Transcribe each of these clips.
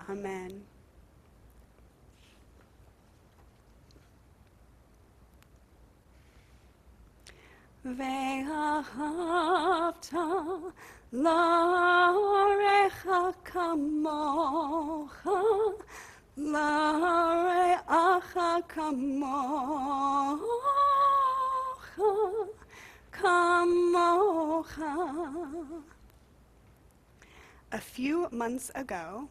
Amen. ואהבת לרעך כמוך, לרעך כמוך, כמוך. A few months ago,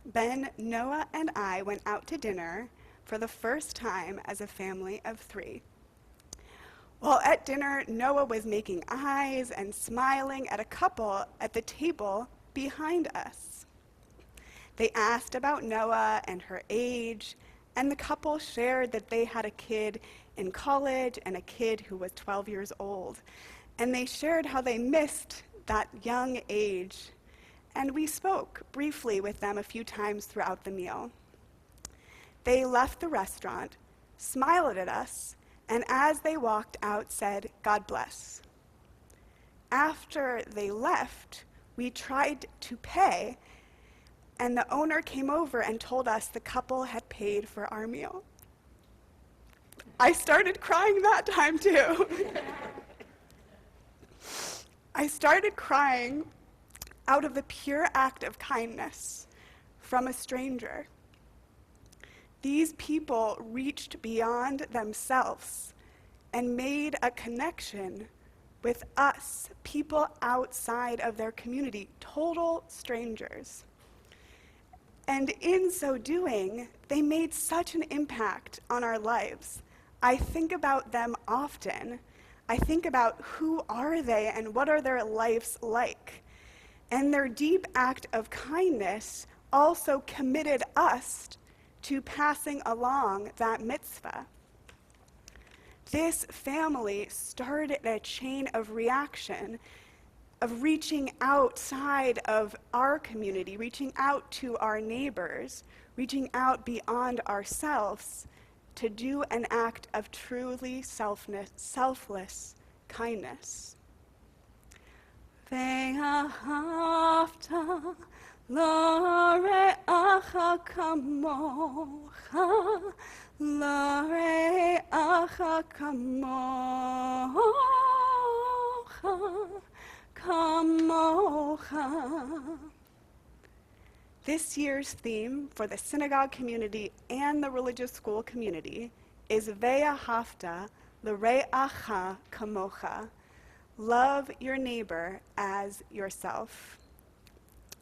Ben, Noah, and I went out to dinner for the first time as a family of 3. While at dinner, Noah was making eyes and smiling at a couple at the table behind us. They asked about Noah and her age, and the couple shared that they had a kid in college and a kid who was 12 years old. And they shared how they missed that young age. And we spoke briefly with them a few times throughout the meal. They left the restaurant, smiled at us, and as they walked out said, "God bless." After they left, we tried to pay, and the owner came over and told us the couple had paid for our meal. I started crying that time too. I started crying out of the pure act of kindness from a stranger. These people reached beyond themselves and made a connection with us, people outside of their community, total strangers. And in so doing, they made such an impact on our lives. I think about them often. I think about who are they and what are their lives like. And their deep act of kindness also committed us to passing along that mitzvah. This family started a chain of reaction, of reaching outside of our community, reaching out to our neighbors, reaching out beyond ourselves to do an act of truly selfless kindness. ואהבת לרעך כמוך, לרעך כמוך, כמוך. This year's theme for the synagogue community and the religious school community is Ve'ahavta l're'acha kamocha. Love your neighbor as yourself.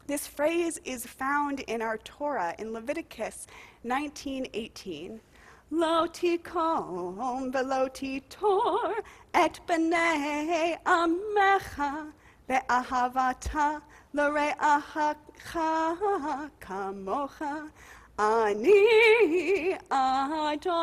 This phrase is found in our Torah in Leviticus 19:18. Lo tikom velo titor et b'nei amecha ve'ahavata l're'acha kamocha. Ani Adonai.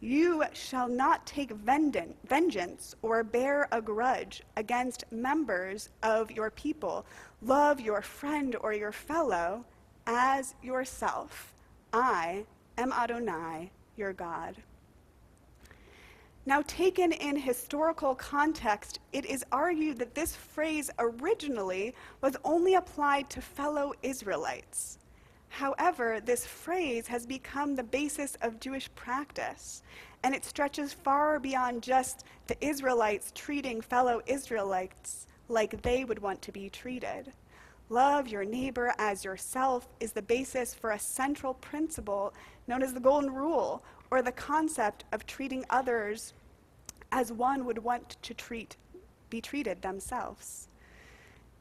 You shall not take vengeance or bear a grudge against members of your people. Love your friend or your fellow as yourself. I am Adonai, your God. Now, taken in historical context, it is argued that this phrase originally was only applied to fellow Israelites. However, this phrase has become the basis of Jewish practice, and it stretches far beyond just the Israelites treating fellow Israelites like they would want to be treated. Love your neighbor as yourself is the basis for a central principle known as the Golden Rule, or the concept of treating others as one would want to be treated themselves.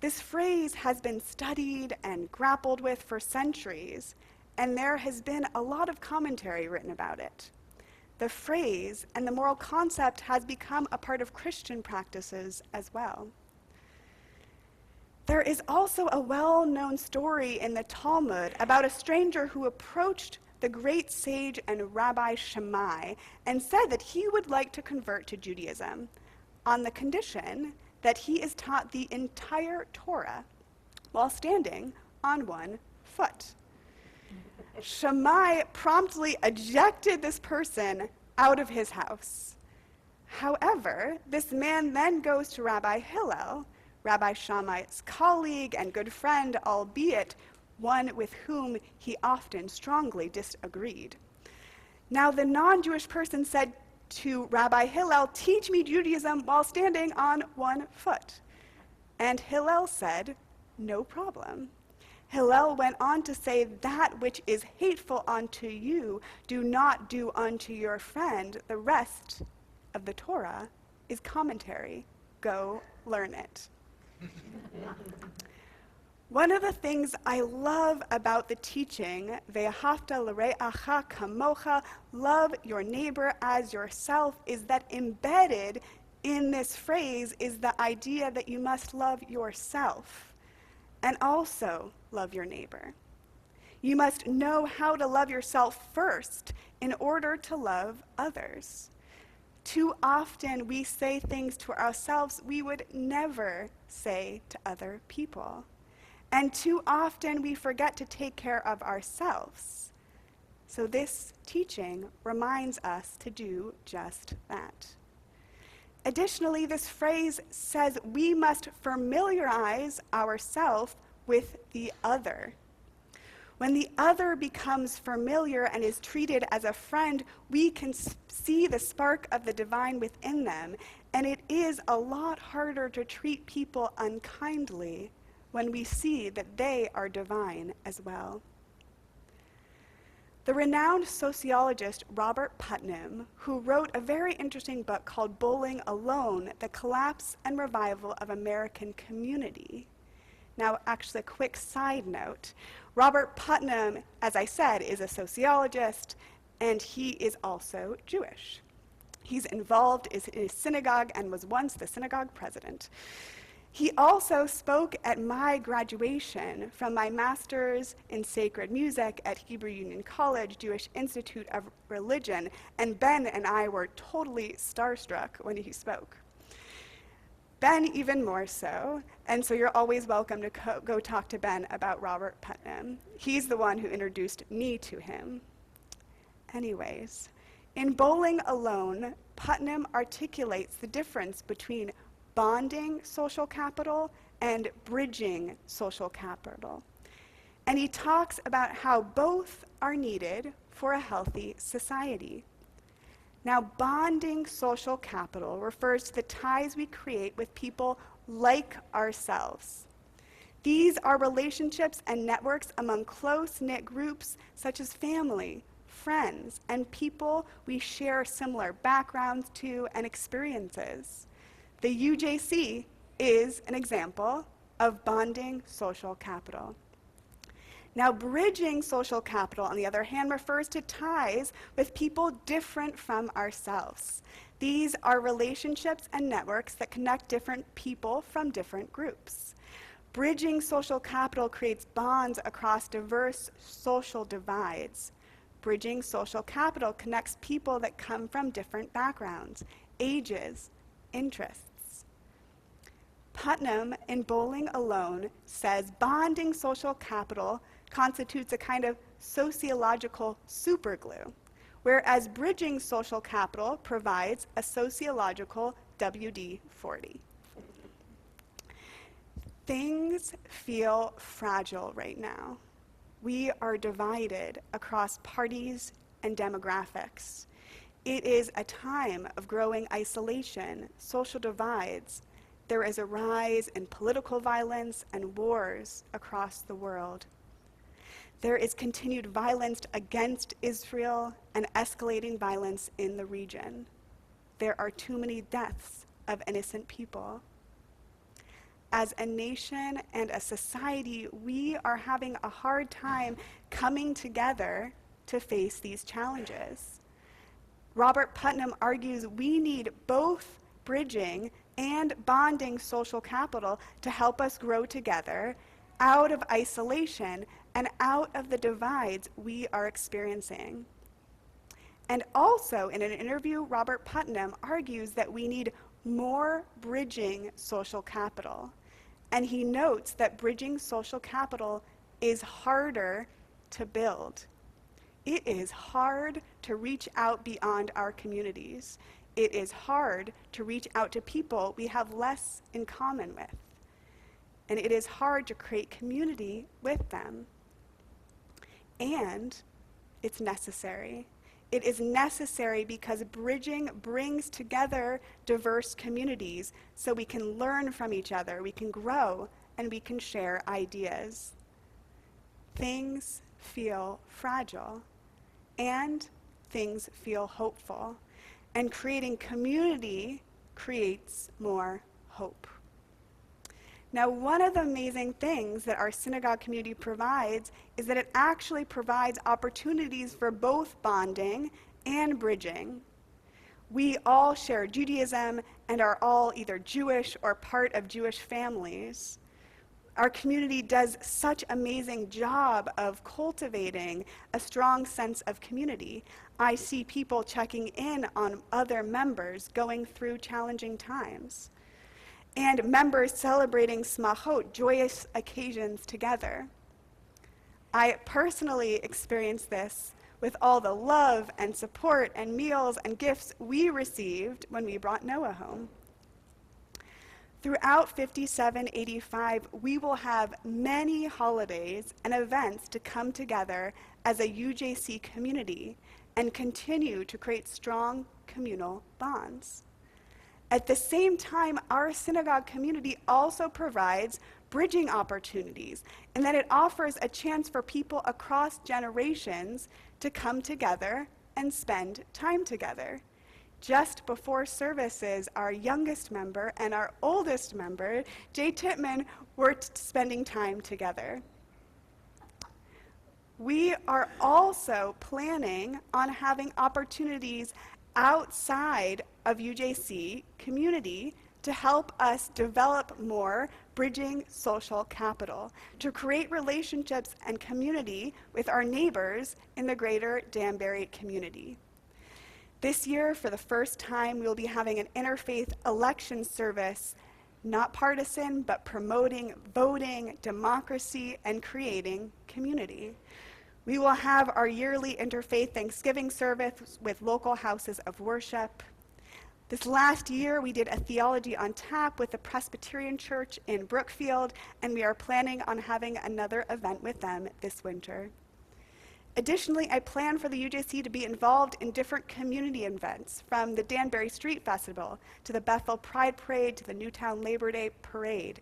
This phrase has been studied and grappled with for centuries, and there has been a lot of commentary written about it. The phrase and the moral concept has become a part of Christian practices as well. There is also a well-known story in the Talmud about a stranger who approached the great sage and Rabbi Shammai and said that he would like to convert to Judaism on the condition that he is taught the entire Torah while standing on one foot. Shammai promptly ejected this person out of his house. However, this man then goes to Rabbi Hillel, Rabbi Shammai's colleague and good friend, albeit one with whom he often strongly disagreed. Now the non-Jewish person said to Rabbi Hillel, "Teach me Judaism while standing on one foot." And Hillel said, "No problem." Hillel went on to say, "That which is hateful unto you, do not do unto your friend. The rest of the Torah is commentary. Go learn it." One of the things I love about the teaching, Ve'ahavta l're'acha kamocha, love your neighbor as yourself, is that embedded in this phrase is the idea that you must love yourself and also love your neighbor. You must know how to love yourself first in order to love others. Too often we say things to ourselves we would never say to other people. And too often we forget to take care of ourselves. So this teaching reminds us to do just that. Additionally, this phrase says we must familiarize ourselves with the other. When the other becomes familiar and is treated as a friend, we can see the spark of the divine within them, and it is a lot harder to treat people unkindly when we see that they are divine as well. The renowned sociologist Robert Putnam, who wrote a very interesting book called Bowling Alone, The Collapse and Revival of American Community. Now, actually, a quick side note. Robert Putnam, as I said, is a sociologist, and he is also Jewish. He's involved in his synagogue and was once the synagogue president. He also spoke at my graduation from my master's in sacred music at Hebrew Union College, Jewish Institute of Religion, and Ben and I were totally starstruck when he spoke. Ben even more so, and so you're always welcome to go talk to Ben about Robert Putnam. He's the one who introduced me to him. Anyways, in Bowling Alone, Putnam articulates the difference between bonding social capital and bridging social capital. And he talks about how both are needed for a healthy society. Now, bonding social capital refers to the ties we create with people like ourselves. These are relationships and networks among close-knit groups such as family, friends, and people we share similar backgrounds to and experiences. The UJC is an example of bonding social capital. Now, bridging social capital, on the other hand, refers to ties with people different from ourselves. These are relationships and networks that connect different people from different groups. Bridging social capital creates bonds across diverse social divides. Bridging social capital connects people that come from different backgrounds, ages, interests. Putnam, in Bowling Alone, says bonding social capital constitutes a kind of sociological superglue, whereas bridging social capital provides a sociological WD-40. Things feel fragile right now. We are divided across parties and demographics. It is a time of growing isolation, social divides. There is a rise in political violence and wars across the world. There is continued violence against Israel and escalating violence in the region. There are too many deaths of innocent people. As a nation and a society, we are having a hard time coming together to face these challenges. Robert Putnam argues we need both bridging and bonding social capital to help us grow together out of isolation and out of the divides we are experiencing. And also, in an interview, Robert Putnam argues that we need more bridging social capital. And he notes that bridging social capital is harder to build. It is hard to reach out beyond our communities. It is hard to reach out to people we have less in common with. and it is hard to create community with them. And it's necessary. It is necessary because bridging brings together diverse communities so we can learn from each other, we can grow, and we can share ideas. Things feel fragile, and things feel hopeful. And creating community creates more hope. Now, one of the amazing things that our synagogue community provides is that it actually provides opportunities for both bonding and bridging. We all share Judaism and are all either Jewish or part of Jewish families. Our community does such an amazing job of cultivating a strong sense of community. I see people checking in on other members going through challenging times, and members celebrating smachot, joyous occasions together. I personally experienced this with all the love and support and meals and gifts we received when we brought Noah home. Throughout 5785, we will have many holidays and events to come together as a UJC community and continue to create strong communal bonds. At the same time, our synagogue community also provides bridging opportunities, in that it offers a chance for people across generations to come together and spend time together. Just before services, our youngest member and our oldest member, Jay Titman, were spending time together. We are also planning on having opportunities outside of UJC community to help us develop more bridging social capital, to create relationships and community with our neighbors in the greater Danbury community. This year, for the first time, we will be having an interfaith election service, not partisan, but promoting voting, democracy, and creating community. We will have our yearly interfaith Thanksgiving service with local houses of worship. This last year, we did a Theology on Tap with the Presbyterian Church in Brookfield, and we are planning on having another event with them this winter. Additionally, I plan for the UJC to be involved in different community events, from the Danbury Street Festival to the Bethel Pride Parade to the Newtown Labor Day Parade.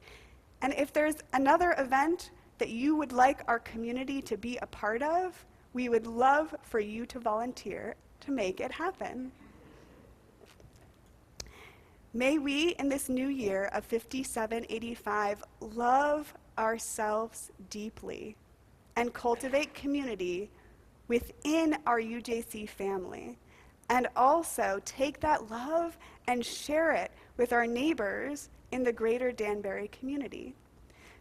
And if there's another event that you would like our community to be a part of, we would love for you to volunteer to make it happen. May we, in this new year of 5785, love ourselves deeply and cultivate community within our UJC family, and also take that love and share it with our neighbors in the greater Danbury community.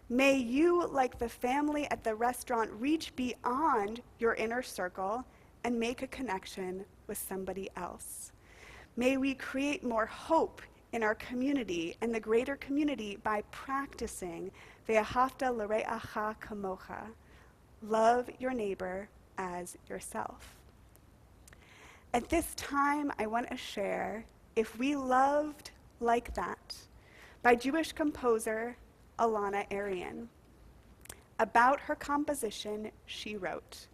May you, like the family at the restaurant, reach beyond your inner circle and make a connection with somebody else. May we create more hope in our community and the greater community by practicing Ve'ahavta l're'acha kamocha, love your neighbor as yourself. At this time, I want to share If We Loved Like That by Jewish composer Alana Arian. About her composition, she wrote,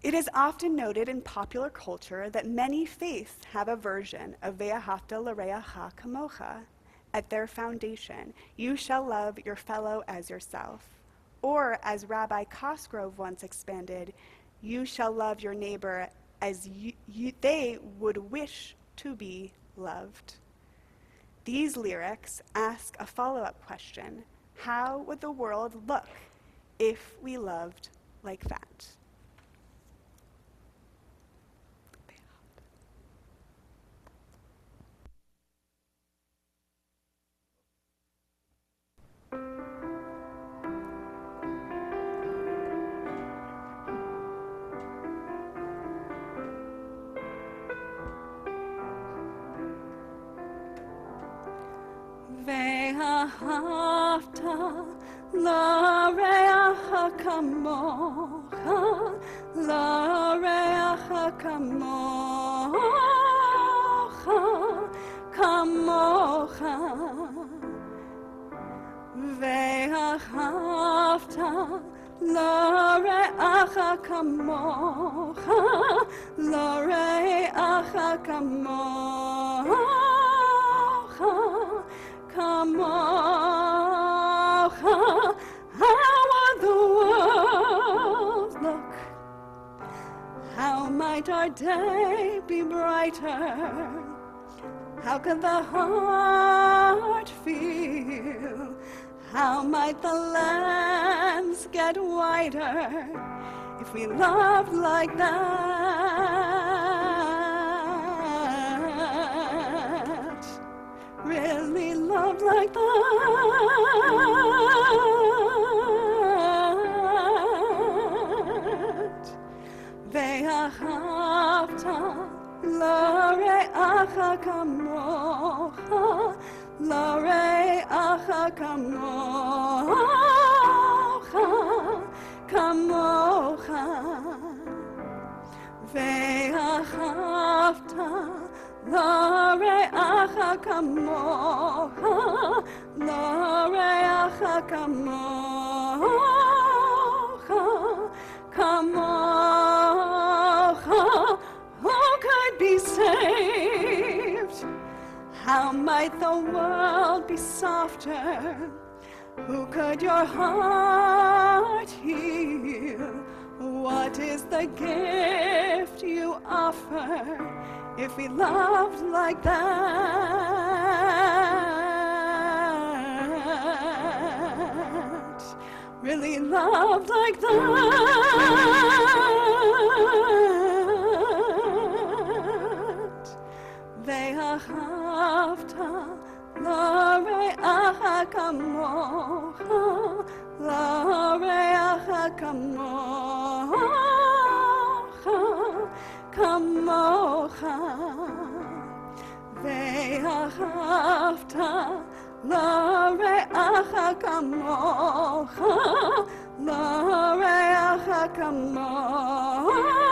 "It is often noted in popular culture that many faiths have a version of Ve'ahavta l're'acha kamocha. At their foundation, you shall love your fellow as yourself. Or, as Rabbi Cosgrove once expanded, you shall love your neighbor as they would wish to be loved." These lyrics ask a follow-up question: how would the world look if we loved like that? Ve'ahavta l're'acha kamocha, l're'acha kamocha, kamocha. ואהבת לרעך כמוך, לרעך כמוך, כמוך. How would the world look? How might our day be brighter? How could the heart feel? How might the lands get wider if we loved like that? Really loved like that. ואהבת לרעך כמוך, לרעך כמוך, כמוך. ואהבת לרעך כמוך, לרעך כמוך, כמוך. Who could be saved? How might the world be softer? Who could your heart heal? What is the gift you offer if we loved like that? Really loved like that. ואהבת לרעך כמוך, לרעך כמוך, כמוך. ואהבת לרעך כמוך, לרעך כמוך.